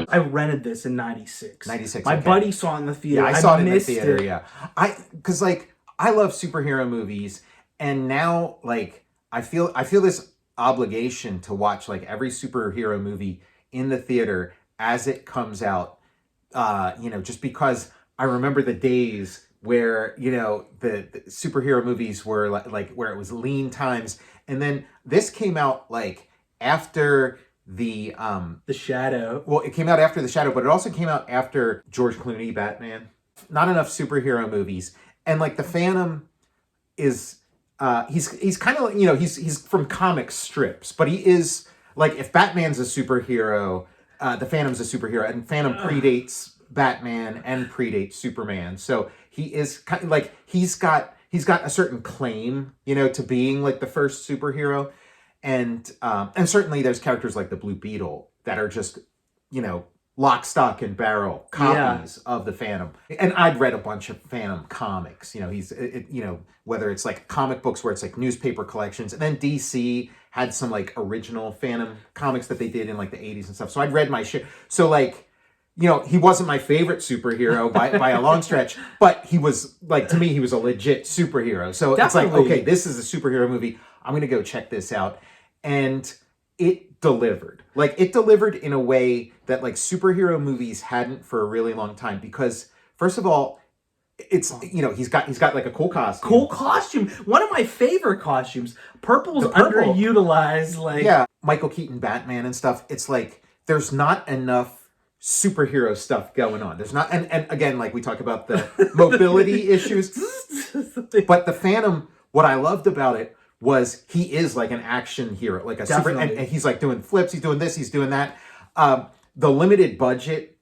I rented this in 96. 96. My okay. buddy saw it in the theater. Yeah, I saw it in the missed theater. it. Yeah, because like I love superhero movies, and now like I feel this obligation to watch like every superhero movie in the theater as it comes out. Just because I remember the days where the superhero movies were like where it was lean times, and then this came out like after the Shadow. Well, it came out after The Shadow, but it also came out after George Clooney Batman. Not enough superhero movies, and like the Phantom is he's kind of he's from comic strips, but he is like if Batman's a superhero, the Phantom's a superhero, and Phantom predates Batman and predates Superman, so he is kind of like he's got a certain claim to being like the first superhero. And certainly there's characters like the Blue Beetle that are just, lock, stock, and barrel copies of the Phantom. And I'd read a bunch of Phantom comics. Whether it's like comic books where it's like newspaper collections. And then DC had some like original Phantom comics that they did in like the 80s and stuff. So I'd read my shit. So like, he wasn't my favorite superhero by a long stretch, but he was like, to me, he was a legit superhero. So Definitely. It's like, okay, this is a superhero movie. I'm going to go check this out. And it delivered. Like, it delivered in a way that, like, superhero movies hadn't for a really long time. Because, first of all, it's, he's got like, a cool costume. Cool costume. One of my favorite costumes. Purple's underutilized. Like, yeah, Michael Keaton Batman and stuff. It's like, there's not enough superhero stuff going on. There's not, and again, like, we talk about the mobility issues. But the Phantom, what I loved about it was he is like an action hero, like a Definitely. super, and he's like doing flips, he's doing this, he's doing that. The limited budget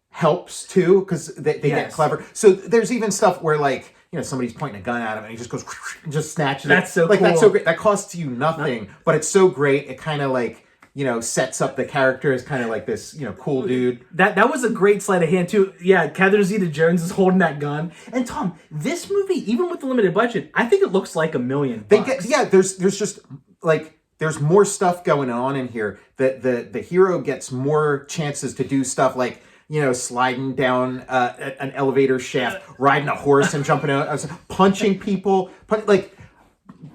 helps too, because they get clever. So there's even stuff where like, somebody's pointing a gun at him and he just goes and just snatches it. That's so cool. That's so great. That costs you nothing, but it's so great. It kind of like, sets up the character as kind of like this, cool dude. That was a great sleight of hand too. Yeah, Catherine Zeta-Jones is holding that gun. And Tom, this movie, even with the limited budget, I think it looks like $1 million. There's just like there's more stuff going on in here. The hero gets more chances to do stuff like sliding down an elevator shaft, riding a horse and jumping out, punching people,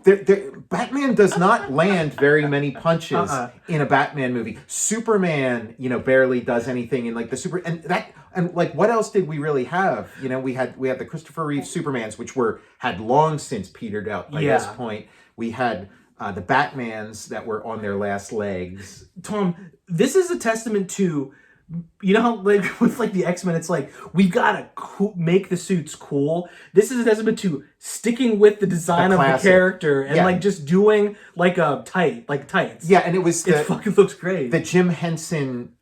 Batman does not land very many punches in a Batman movie. Superman, barely does anything in like the super and like what else did we really have? We had the Christopher Reeve Supermans, which had long since petered out by this point. We had the Batmans that were on their last legs. Tom, this is a testament to, how like with like the X-Men, it's like we gotta make the suits cool. This is a testament to sticking with the design of the character and like just doing like a tights. Yeah, and it fucking looks great. The Jim Henson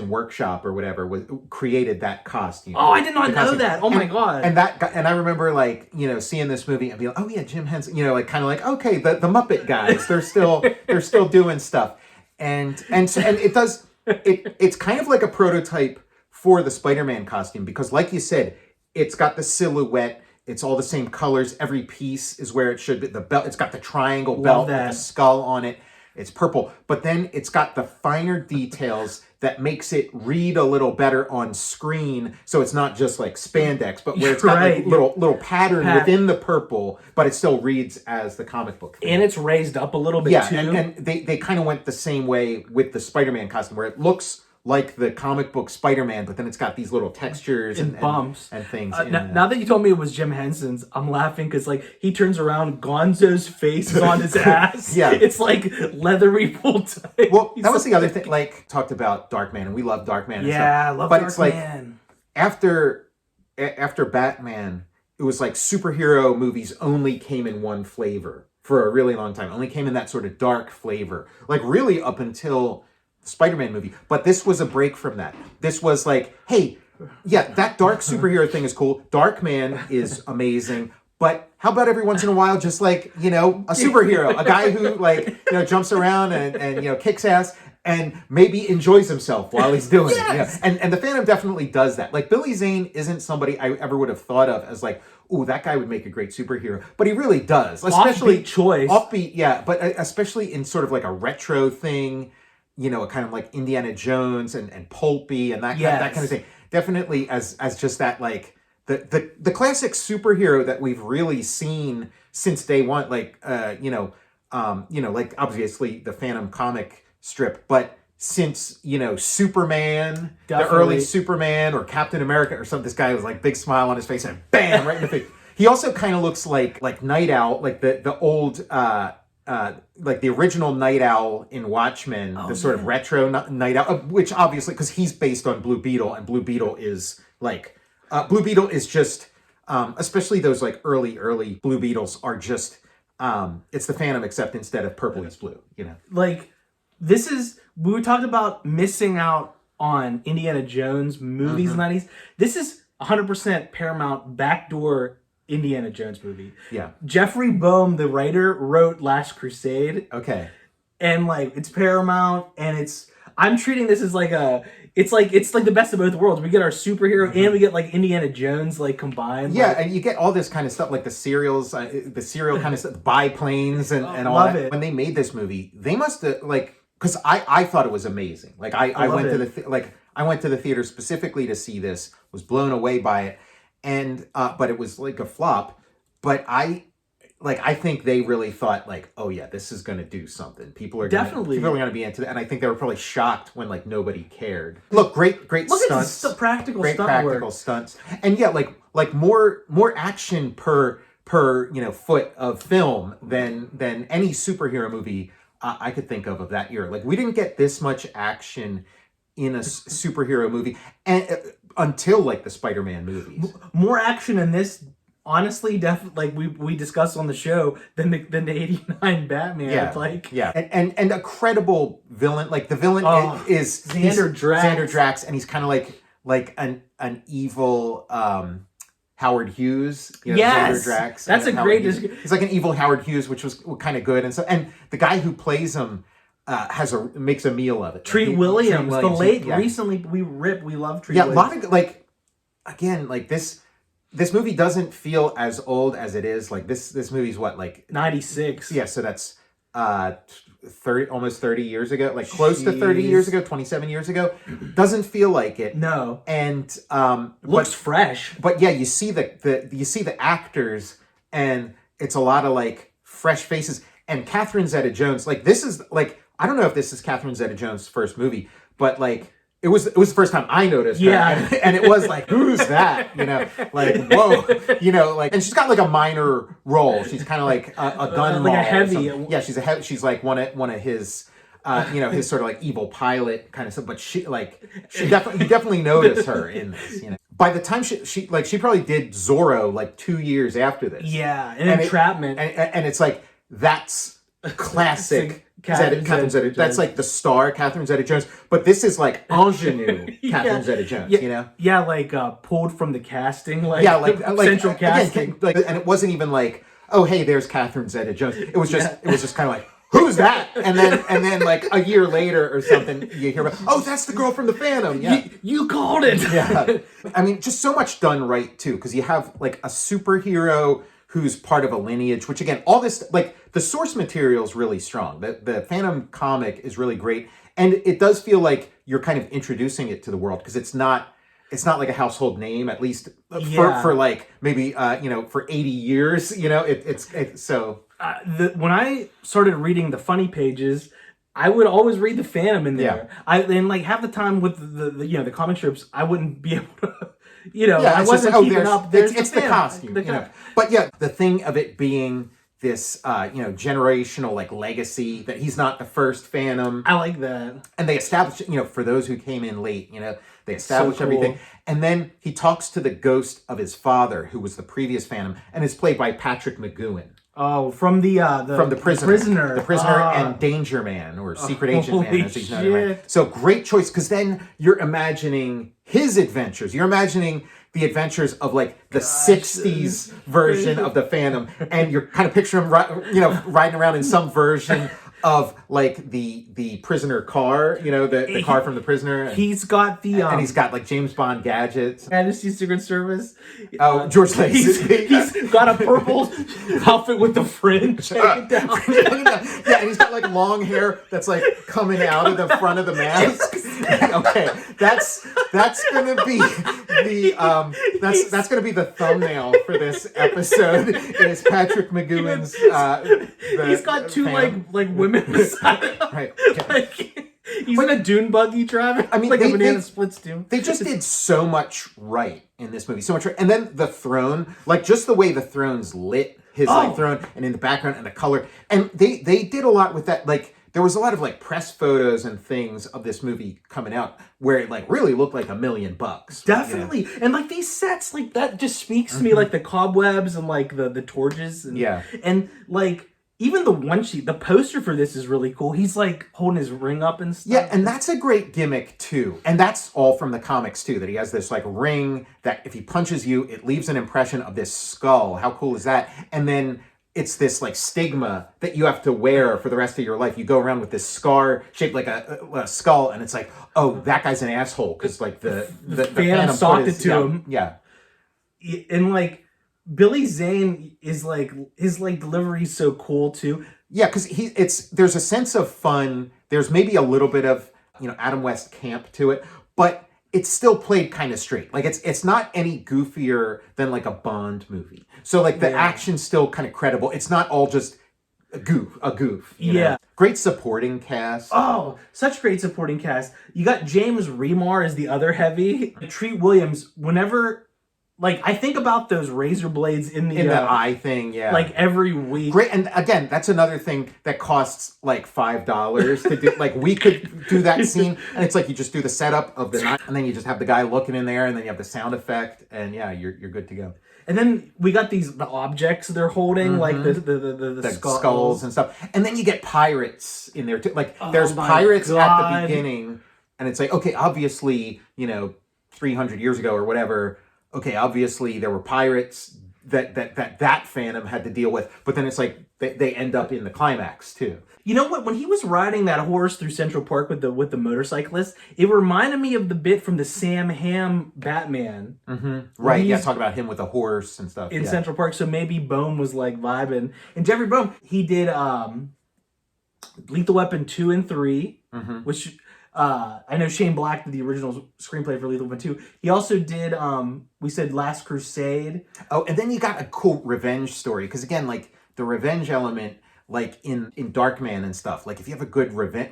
workshop or whatever created that costume. Oh, I did not know that. Oh my god. And I remember like seeing this movie and being like, oh yeah, Jim Henson. Like kind of like okay, the Muppet guys, they're still doing stuff, and it does. It's kind of like a prototype for the Spider-Man costume because, like you said, it's got the silhouette. It's all the same colors. Every piece is where it should be. The belt. It's got the triangle belt with the skull on it. It's purple, but then it's got the finer details that makes it read a little better on screen. So it's not just like spandex, but where it's got like little pattern within the purple, but it still reads as the comic book thing. And it's raised up a little bit too. And they kind of went the same way with the Spider-Man costume, where it looks like the comic book Spider-Man, but then it's got these little textures and bumps and things. Now that you told me it was Jim Henson's, I'm laughing because like he turns around, Gonzo's face is on his ass. Yeah, it's like leathery pull type. Well, that was the other thing. Like talked about Darkman, and we love Darkman. And stuff. I love Darkman. But it's like after Batman, it was like superhero movies only came in one flavor for a really long time. Only came in that sort of dark flavor, like really up until Spider-Man movie. But this was a break from that. This was like, hey, yeah, that dark superhero thing is cool. Darkman is amazing. But how about every once in a while, just like, a superhero, a guy who like, jumps around and kicks ass and maybe enjoys himself while he's doing it. And the Phantom definitely does that. Like Billy Zane isn't somebody I ever would have thought of as like, ooh, that guy would make a great superhero. But he really does. Especially offbeat choice. Offbeat, yeah. But especially in sort of like a retro thing. you know, a kind of like Indiana Jones and pulpy and that kind of thing. Definitely as just that, like the classic superhero that we've really seen since day one, like like obviously the Phantom comic strip, but since, you know, Superman, the early Superman or Captain America or something, this guy was like big smile on his face and bam, right in the face. He also kind of looks like Night Owl, like the old like the original Night Owl in Watchmen, the sort of retro Night Owl, which obviously, because he's based on Blue Beetle, and Blue Beetle is like Blue Beetle is just especially those like early Blue Beetles are just it's the Phantom, except instead of purple it's blue, you know. Like we were talking about missing out on Indiana Jones movies in the 90s. This is 100% Paramount backdoor Indiana Jones movie. Yeah. Jeffrey Boehm, the writer, wrote Last Crusade. Okay. And like it's Paramount, and I'm treating this as like it's like the best of both worlds. We get our superhero and we get like Indiana Jones like combined. Yeah, like, and you get all this kind of stuff like the serial kind of stuff, biplanes and all love that. it. When they made this movie, they must have like, because I thought it was amazing. Like I went to I went to the theater specifically to see this, was blown away by it, and but it was like a flop. But I think they really thought like, oh yeah, this is going to do something. People are going to be into it, and I think they were probably shocked when like nobody cared. Look, great stunts, at the practical stunts, and yeah, like more action per foot of film than any superhero movie I could think of that year. Like we didn't get this much action in a superhero movie until like the Spider-Man movies. More action in this. Honestly, definitely, like we discussed on the show, than the '89 Batman. Yeah, and a credible villain. Like the villain is Xander Drax, and he's kind of like an evil Howard Hughes. You know, yes, Xander Drax. That's a great. He's like an evil Howard Hughes, which was kind of good, and the guy who plays him makes a meal of it. Treat Williams, the late recently we love Treat. Yeah, Williams. a lot of like again like this. This movie doesn't feel as old as it is. Like this movie's what, like 96. Yeah, so that's 30 years ago, like close to 30 years ago, 27 years ago. Doesn't feel like it. No. And looks fresh. But yeah, you see the actors, and it's a lot of like fresh faces. And Catherine Zeta-Jones, like this is like, I don't know if this is Catherine Zeta-Jones' first movie, but like it was the first time I noticed her. Yeah. And it was like, who's that? You know, like, whoa, you know, like, and she's got like a minor role. She's kind of like a gun like mall a heavy. Yeah, she's like one of his, his sort of like evil pilot kind of stuff. But you definitely noticed her in this, you know. By the time she probably did Zorro like 2 years after this. Yeah, and Entrapment. And it's like, that's classic. Catherine Zeta-Jones. That's like the star, Catherine Zeta-Jones. But this is like ingenue Catherine Zeta-Jones, you know? Yeah, like pulled from the casting, like central casting. Again, and it wasn't even like, oh hey, there's Catherine Zeta-Jones. It was just kind of like, who's that? And then like a year later or something, you hear about, oh, that's the girl from the Phantom. Yeah. You called it. Yeah. I mean, just so much done right too, because you have like a superhero who's part of a lineage, which again, all this, like the source material is really strong. The Phantom comic is really great. And it does feel like you're kind of introducing it to the world, because it's not like a household name, at least for like maybe, for 80 years, you know, it's so. When I started reading the funny pages, I would always read the Phantom in there. Yeah. And like half the time with the comic strips, I wouldn't be able to, I wasn't keeping up. It's the costume. But yeah, the thing of it being this, generational like legacy, that he's not the first Phantom. I like that. And they established, for those who came in late, they established everything. And then he talks to the ghost of his father, who was the previous Phantom, and is played by Patrick McGoohan. Oh, from the prisoner. The Prisoner and Danger Man, or Secret Agent Man, as he's known. Right? So great choice, because then you're imagining his adventures. You're imagining the adventures of like the 60s version of the Phantom, and you're kind of picturing him, riding around in some version of like the prisoner car, the car from the prisoner. And he's got and he's got like James Bond gadgets. Fantasy Secret Service. Oh, George Lacey. He's got a purple outfit with the fringe hanging down. Yeah, and he's got like long hair that's like coming out of the front of the mask. Okay, that's gonna be that's gonna be the thumbnail for this episode. It is Patrick McGowan's. He's got two like women beside him. Right. Yeah. Like, he's in a dune buggy driving. I mean, like a Banana Splits dune. They just did so much right in this movie, so much right. And then the throne, like just the way the throne's lit, his like throne, and in the background and the color, and they did a lot with that. Like there was a lot of like press photos and things of this movie coming out where it like really looked like $1 million. Definitely, and like these sets, like that just speaks to me, like the cobwebs and like the torches, and and like. Even the one sheet, the poster for this is really cool. He's like holding his ring up and stuff. Yeah, and that's a great gimmick too. And that's all from the comics too, that he has this like ring that if he punches you, it leaves an impression of this skull. How cool is that? And then it's this like stigma that you have to wear for the rest of your life. You go around with this scar shaped like a skull, and it's like, oh, that guy's an asshole because like the Phantom socked it to him. Yeah. And like, Billy Zane is like his like delivery is so cool too. Yeah, because there's a sense of fun. There's maybe a little bit of Adam West camp to it, but it's still played kind of straight. Like it's not any goofier than like a Bond movie. So like the action's still kind of credible. It's not all just a goof. You know? Great supporting cast. Oh, such great supporting cast. You got James Remar as the other heavy. Treat Williams. Whenever. Like, I think about those razor blades in the eye thing, yeah. Like, every week. Great, and again, that's another thing that costs, like, $5 to do. Like, we could do that scene, and it's like you just do the setup of the knife, and then you just have the guy looking in there, and then you have the sound effect, and yeah, you're good to go. And then we got the objects they're holding, like the skulls and stuff. And then you get pirates in there, too. Like, there's pirates at the beginning, and it's like, okay, obviously, 300 years ago or whatever... Okay, obviously there were pirates that Phantom had to deal with, but then it's like they end up in the climax too. You know what? When he was riding that horse through Central Park with the motorcyclist, it reminded me of the bit from the Sam Hamm Batman. Mm-hmm. Right? Yeah, talk about him with a horse and stuff in Central Park. So maybe Bone was like vibing, and Jeffrey Bone he did Lethal Weapon 2 and 3, which. I know Shane Black did the original screenplay for Lethal Weapon 2. He also did, we said Last Crusade. Oh, and then you got a cool revenge story. Because again, like, the revenge element, like, in Darkman and stuff. Like, if you have a good revenge,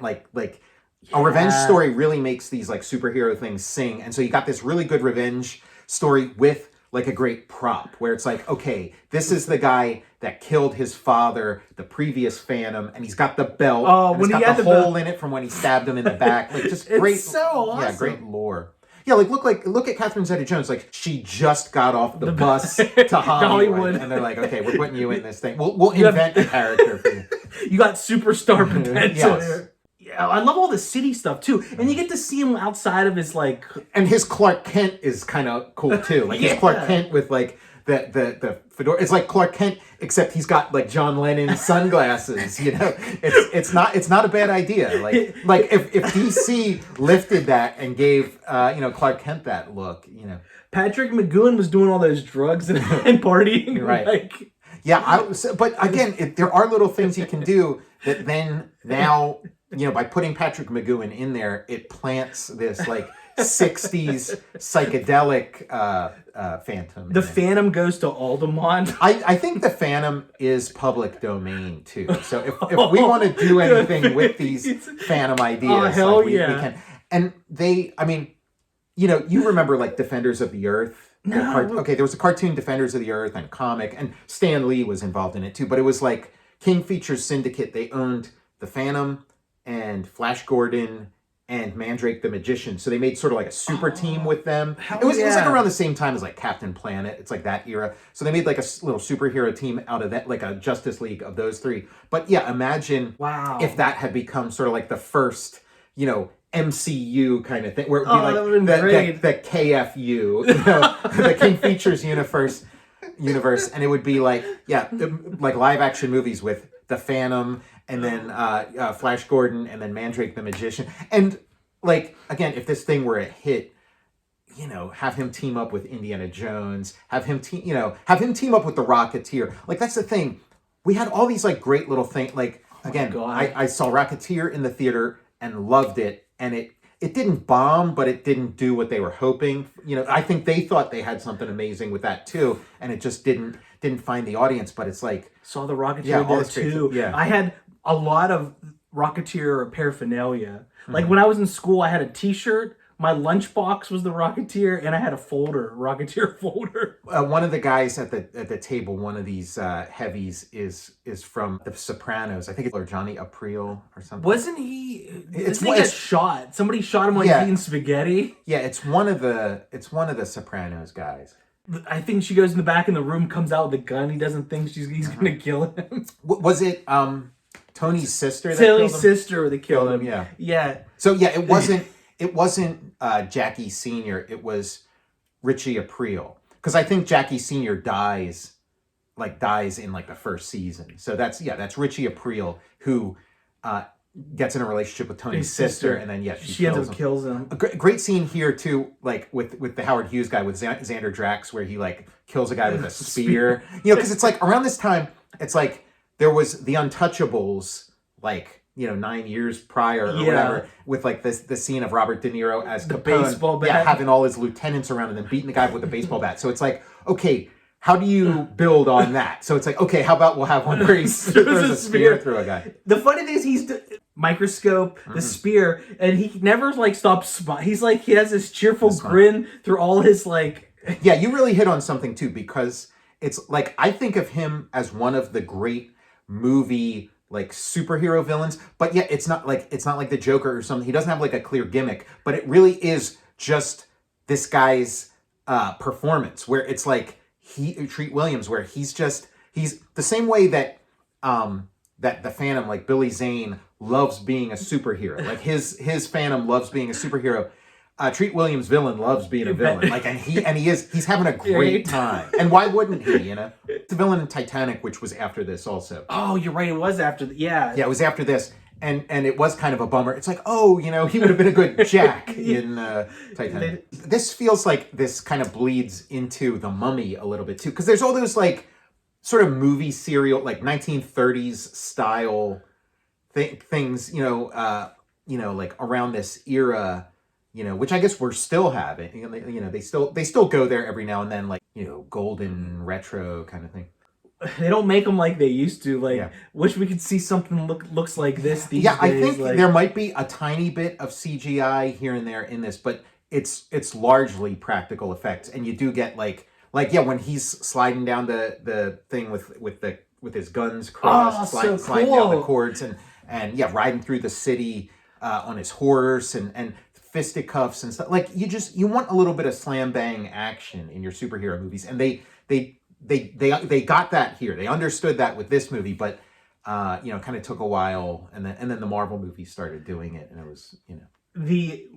a revenge story really makes these, like, superhero things sing. And so you got this really good revenge story with, like, a great prop. Where it's like, okay, this is the guy that killed his father, the previous Phantom, and he's got the belt. Oh, and when it's he got had the hole in it from when he stabbed him in the back. Like just great, it's so awesome. Yeah, great lore. Yeah, look at Catherine Zeta-Jones. Like she just got off the bus to Hollywood, and they're like, okay, we're putting you in this thing. We'll invent a character for you. You got superstar potential. Yes. Yeah, I love all the city stuff too, and you get to see him outside of his like. And his Clark Kent is kind of cool too. Like his Clark Kent with like. The fedora. It's like Clark Kent, except he's got like John Lennon sunglasses. It's not a bad idea. Like if DC lifted that and gave Clark Kent that look. Patrick McGowan was doing all those drugs and partying, right? But again, there are little things you can do that then now by putting Patrick McGowan in there, it plants this like. 60s psychedelic Phantom. The Phantom goes to Altamont. I think the Phantom is public domain too. So if we want to do anything with these Phantom ideas, we can. And you remember like Defenders of the Earth? No. There was a cartoon Defenders of the Earth and comic, and Stan Lee was involved in it too. But it was like King Features Syndicate. They owned the Phantom and Flash Gordon and Mandrake the Magician. So they made sort of like a super team with them. It was like around the same time as like Captain Planet. It's like that era. So they made like a little superhero team out of that, like a Justice League of those three. But yeah, imagine if that had become sort of like the first, MCU kind of thing, where it would be like the KFU, the King Features universe, and it would be like, like live action movies with the Phantom and then Flash Gordon, and then Mandrake the Magician. And like, again, if this thing were a hit, have him team up with Indiana Jones, have him team up with the Rocketeer. Like, that's the thing. We had all these like great little things. Like, again, I saw Rocketeer in the theater and loved it, and it didn't bomb, but it didn't do what they were hoping. I think they thought they had something amazing with that too, and it just didn't find the audience. But it's like, saw the Rocketeer there too. Yeah, I had a lot of Rocketeer paraphernalia. Like when I was in school, I had a T-shirt. My lunchbox was the Rocketeer, and I had a Rocketeer folder. One of the guys at the table, one of these heavies, is from The Sopranos. I think it's Johnny April or something. Wasn't he? It's shot. Somebody shot him eating spaghetti. Yeah, it's one of the Sopranos guys. I think she goes in the back in the room, comes out with a gun. He doesn't think he's gonna kill him. Was it Tony's sister? Tony's sister that killed him. Yeah. Yeah. So yeah, it wasn't. It wasn't Jackie Sr., it was Richie April. Because I think Jackie Sr. dies in like the first season. So that's Richie April, who gets in a relationship with Tony's sister, and then she ends up kills him. A great scene here too, like with the Howard Hughes guy, with Xander Drax, where he like kills a guy with a spear. Because it's like around this time, it's like there was The Untouchables, like 9 years prior or whatever, with like the scene of Robert De Niro as the Capone, baseball bat, having all his lieutenants around and then beating the guy with a baseball bat. So it's like, okay, how do you build on that? So it's like, okay, how about we'll have one where he throws a spear through a guy. The funny thing is he's microscope, the spear, and he never like stops. He's like, he has this cheerful grin through all his like. Yeah, you really hit on something too, because it's like, I think of him as one of the great movie like superhero villains, but yet it's not like the Joker or something. He doesn't have like a clear gimmick, but it really is just this guy's performance, where it's like Treat Williams, where he's the same way that that the Phantom, like Billy Zane, loves being a superhero. Like his Phantom loves being a superhero. Treat Williams' villain loves being a villain. Like, and he's having a great time. And why wouldn't he? The villain in Titanic, which was after this also. Oh, you're right. It was after. Yeah, it was after this, and it was kind of a bummer. It's like, he would have been a good Jack in Titanic. This feels like this kind of bleeds into The Mummy a little bit too, because there's all those like sort of movie serial, like 1930s style things, like around this era. Which I guess we're still having. They still go there every now and then, like, golden retro kind of thing. They don't make them like they used to. Like, wish we could see something looks like this these days. I think there might be a tiny bit of CGI here and there in this, but it's largely practical effects, and you do get like when he's sliding down the thing with his guns crossed, sliding down the cords, and riding through the city on his horse and fisticuffs and stuff. Like, you want a little bit of slam bang action in your superhero movies, and they got that here. They understood that with this movie, but kind of took a while, and then the Marvel movies started doing it, and it was the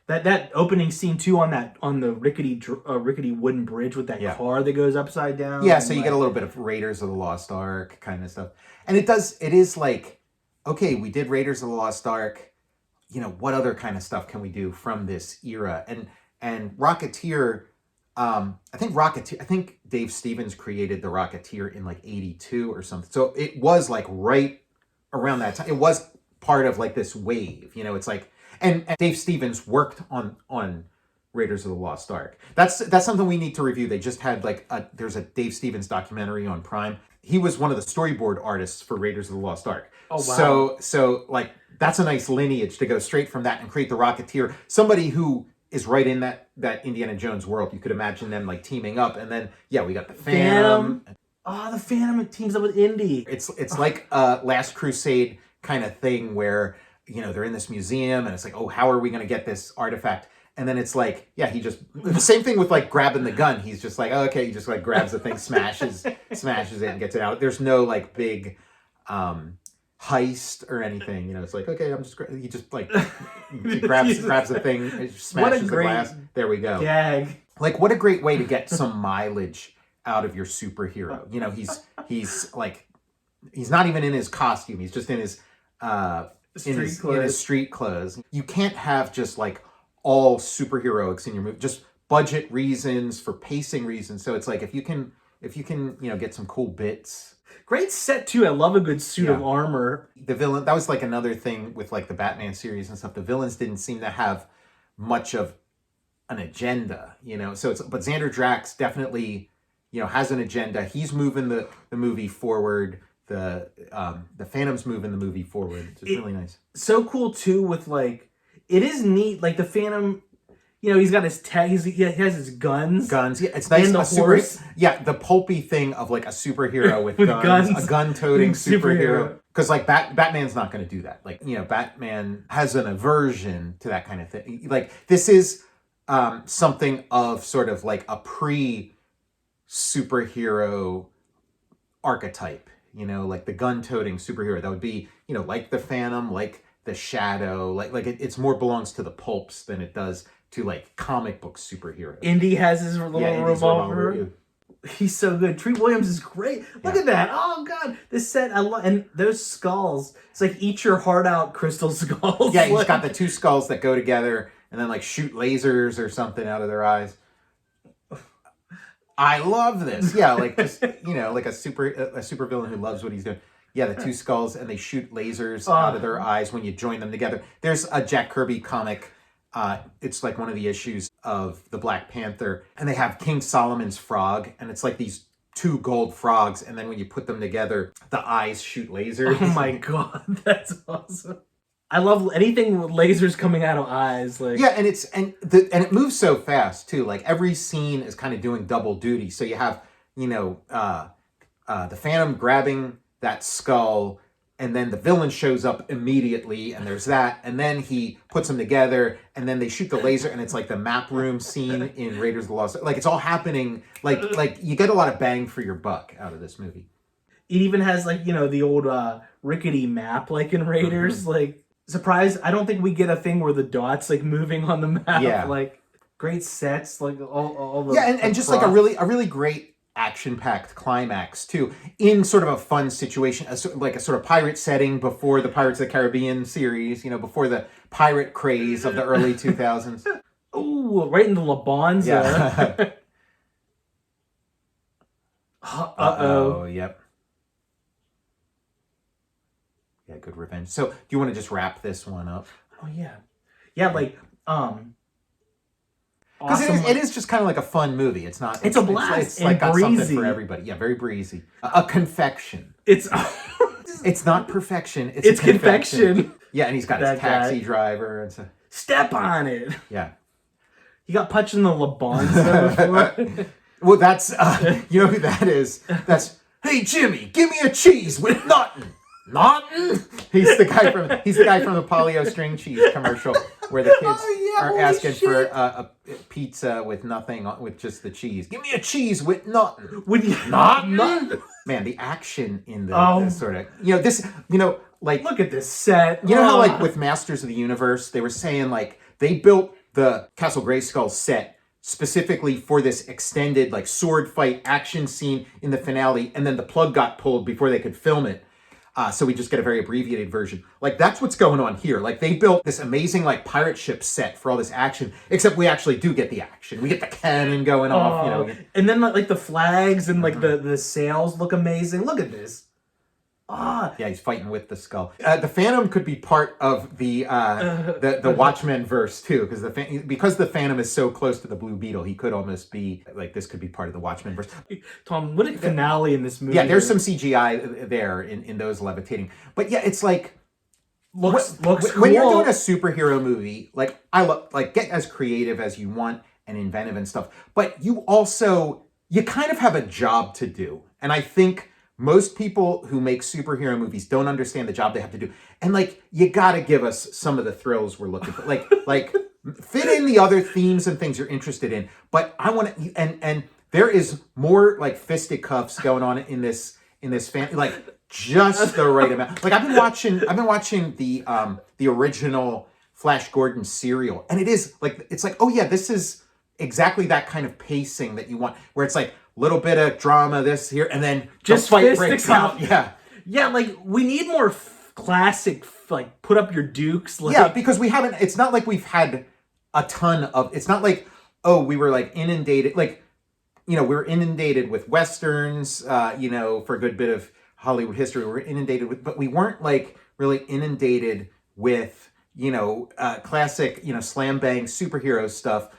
that opening scene too on the rickety wooden bridge with that car that goes upside down. Yeah, so you get a little bit of Raiders of the Lost Ark kind of stuff, and it is like, okay, we did Raiders of the Lost Ark. What other kind of stuff can we do from this era? And Rocketeer, I think Dave Stevens created the Rocketeer in like 82 or something. So it was like right around that time. It was part of like this wave, it's like, and Dave Stevens worked on Raiders of the Lost Ark. That's something we need to review. They just had there's a Dave Stevens documentary on Prime. He was one of the storyboard artists for Raiders of the Lost Ark. Oh, wow. So like, that's a nice lineage to go straight from that and create the Rocketeer. Somebody who is right in that Indiana Jones world. You could imagine them like teaming up, and then we got the Phantom. The Phantom teams up with Indy. It's like a Last Crusade kind of thing where they're in this museum, and it's like, oh, how are we going to get this artifact? And then it's like, he just, the same thing with like grabbing the gun. He's just like, oh, okay, he just like grabs the thing, smashes it, and gets it out. There's no like big heist or anything. It's like, okay, he just like grabs the thing, smashes the glass. There we go. Gag. Like, what a great way to get some mileage out of your superhero. He's like he's not even in his costume. He's just in his street clothes. You can't have just like all superheroics in your movie. Just budget reasons, for pacing reasons. So it's like if you can get some cool bits. Great set too. I love a good suit of armor. The villain, that was like another thing with like the Batman series and stuff. The villains didn't seem to have much of an agenda, So but Xander Drax definitely, has an agenda. He's moving the movie forward. The Phantom's moving the movie forward. It's just really nice. So cool too with like, it is neat. Like the Phantom, he's got his tag. He has his guns. Yeah, it's nice. And the horse. The pulpy thing of like a superhero with guns. A gun-toting superhero. Because like Batman's not going to do that. Like, Batman has an aversion to that kind of thing. Like this is something of sort of like a pre-superhero archetype. Like the gun-toting superhero. That would be, like the Phantom, like the Shadow. Like it more belongs to the pulps than it does to like comic book superheroes. Indy has his little revolver. He's so good. Treat Williams is great. Look at that. Oh god, this set I love, and those skulls. It's like eat your heart out crystal skulls. Yeah, he's got the two skulls that go together and then like shoot lasers or something out of their eyes. I love this. Yeah, like just like a super villain who loves what he's doing. Yeah, the two skulls and they shoot lasers out of their eyes when you join them together. There's a Jack Kirby comic. It's like one of the issues of the Black Panther, and they have King Solomon's frog, and it's like these two gold frogs, and then when you put them together, the eyes shoot lasers. Oh my god, that's awesome! I love anything with lasers coming out of eyes. Like and it moves so fast too. Like every scene is kind of doing double duty. So you have the Phantom grabbing that skull. And then the villain shows up immediately, and there's that. And then he puts them together, and then they shoot the laser, and it's like the map room scene in Raiders of the Lost. Like it's all happening. Like you get a lot of bang for your buck out of this movie. It even has like the old rickety map like in Raiders. Mm-hmm. Like surprise! I don't think we get a thing where the dots like moving on the map. Yeah. Like great sets. Like all the and just like a really great action-packed climax too, in sort of a fun situation, like a sort of pirate setting before the Pirates of the Caribbean series, before the pirate craze of the early 2000s. Ooh, right in the La Bonza. Yeah. Uh-oh. Yep. Yeah, good revenge. So, do you want to just wrap this one up? Oh yeah. Yeah, like because awesome. it is just kind of like a fun movie. It's not. It's a blast. It's like got something for everybody. Yeah, very breezy. A confection. It's not perfection. It's a confection. Yeah, and he's got his taxi driver and so. Step on it. Yeah. You got punched in the La Bonza before? Well, that's you know who that is. That's hey Jimmy, give me a cheese with nothing. Nothing. He's the guy from the Polly-O string cheese commercial where the kids are asking for a pizza with nothing, with just the cheese. Give me a cheese with nothing. Nothing. Man, the action in the sort of this like look at this set. How like with Masters of the Universe they were saying like they built the Castle Grayskull set specifically for this extended like sword fight action scene in the finale, and then the plug got pulled before they could film it. So we just get a very abbreviated version. Like, that's what's going on here. Like, they built this amazing, like, pirate ship set for all this action, except we actually do get the action. We get the cannon going off, And then, like, the flags and, like, the sails look amazing. Look at this. Yeah, he's fighting with the skull. The Phantom could be part of the Watchmen verse too, because the Phantom is so close to the Blue Beetle, he could almost be like this could be part of the Watchmen verse. Tom, what a finale in this movie! Yeah, there's some CGI there in those levitating, but yeah, it's like looks cool. When you're doing a superhero movie, like I love get as creative as you want and inventive and stuff, but you kind of have a job to do, and I think. Most people who make superhero movies don't understand the job they have to do. And like, you gotta give us some of the thrills we're looking for. Like fit in the other themes and things you're interested in. But I want to, and there is more like fisticuffs going on in this fan, like just the right amount. Like I've been watching the original Flash Gordon serial. And it's like, oh yeah, this is exactly that kind of pacing that you want, where it's like, little bit of drama this here, and then just fight breaks out. Yeah, Yeah, like we need more classic, like put up your dukes. Like, yeah, because we haven't. It's not like we've had a ton of. It's not like we were like inundated. Like we were inundated with westerns. For a good bit of Hollywood history, we were inundated with, but we weren't like really inundated with classic slam bang superhero stuff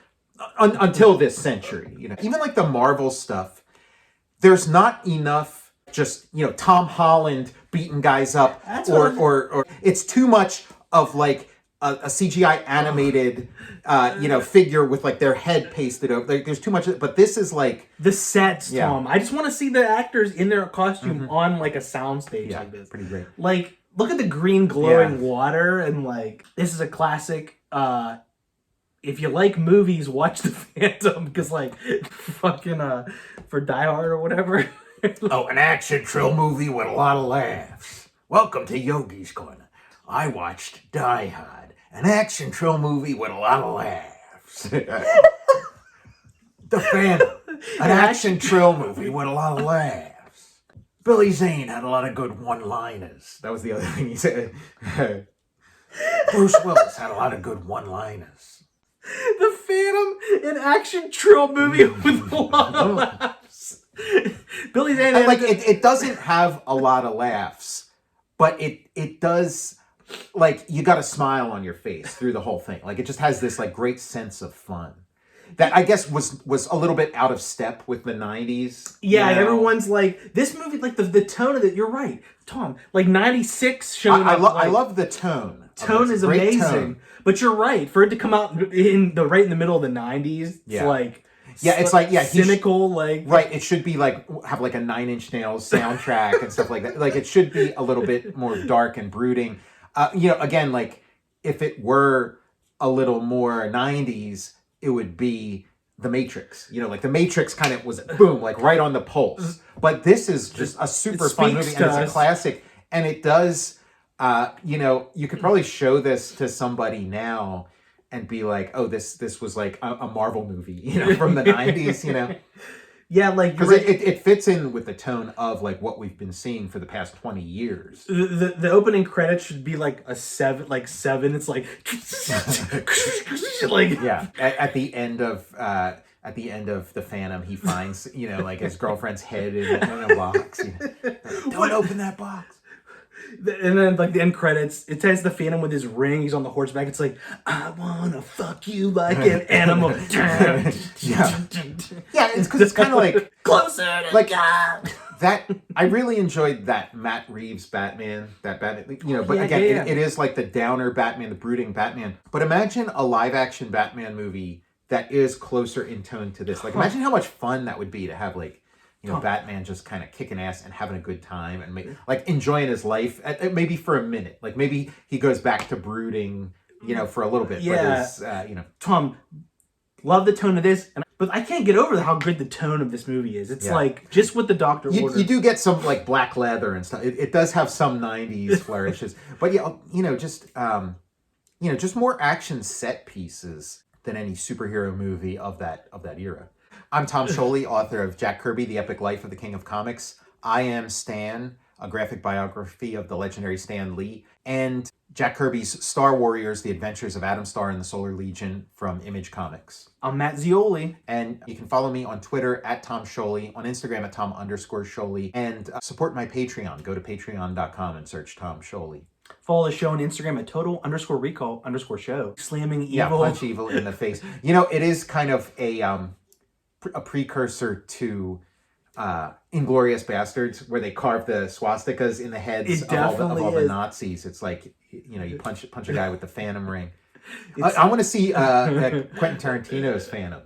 until this century. Even like the Marvel stuff, there's not enough just Tom Holland beating guys up, or it's too much of like a CGI animated figure with like their head pasted over. Like, there's too much, but this is like the sets, Tom. I just want to see the actors in their costume on like a soundstage like this. Pretty great. Like, look at the green glowing water, and like this is a classic. If you like movies, watch The Phantom, because like fucking for Die Hard or whatever. An action thrill movie with a lot of laughs. Welcome to Yogi's Corner. I watched Die Hard, an action thrill movie with a lot of laughs. The Phantom, an action thrill movie with a lot of laughs. Billy Zane had a lot of good one-liners. That was the other thing he said. Bruce Willis had a lot of good one-liners. The Phantom, an action thrill movie with a lot of laughs. Billy Zane, it doesn't have a lot of laughs, but it does. Like, you got a smile on your face through the whole thing. Like, it just has this like great sense of fun that I guess was a little bit out of step with the 90s. Yeah, everyone's like, this movie, like the tone of it. You're right, Tom. Like 96 showing I love the tone. Tone is amazing, tone. But you're right. For it to come out right in the middle of the 90s, it's like. Yeah, it's like cynical, right. It should be like have like a 9 Inch Nails soundtrack and stuff like that. Like, it should be a little bit more dark and brooding. Again, like if it were a little more 90s, it would be The Matrix. Like The Matrix kind of was boom, like right on the pulse. But this is just a super fun movie, and it's a classic. And it does, you could probably show this to somebody now and be like, oh, this was like a Marvel movie, from the 90s, Yeah, like... Because it fits in with the tone of like what we've been seeing for the past 20 years. The opening credits should be like a 7. It's like... like yeah, at the end of The Phantom, he finds, like his girlfriend's head in a box. Don't open that box. And then, like, the end credits, it says the Phantom with his ring. He's on the horseback. It's like, I wanna fuck you like an animal. Yeah, it's because it's kind of like closer to like God. That. I really enjoyed that Matt Reeves Batman. That Batman, But again, it is like the downer Batman, the brooding Batman. But imagine a live action Batman movie that is closer in tone to this. Like, imagine how much fun that would be to have like. Batman just kind of kicking ass and having a good time and like enjoying his life, maybe for a minute. Like maybe he goes back to brooding, for a little bit. Yeah. But Tom, love the tone of this, but I can't get over how good the tone of this movie is. It's like just what the doctor ordered. You do get some like black leather and stuff. It does have some 90s flourishes, but just more action set pieces than any superhero movie of that era. I'm Tom Scioli, author of Jack Kirby, The Epic Life of the King of Comics. I Am Stan, a graphic biography of the legendary Stan Lee, and Jack Kirby's Star Warriors, The Adventures of Adam Star and the Solar Legion from Image Comics. I'm Matt Zeoli. And you can follow me on Twitter at Tom Scioli, on Instagram at Tom_Scioli, and support my Patreon. Go to patreon.com and search Tom Scioli. Follow the show on Instagram at total_recall_show. Slamming evil. Yeah, punch evil in the face. It is kind of a precursor to Inglourious Bastards, where they carve the swastikas in the heads of all the Nazis. It's like, you punch a guy with the Phantom ring. I want to see Quentin Tarantino's Phantom.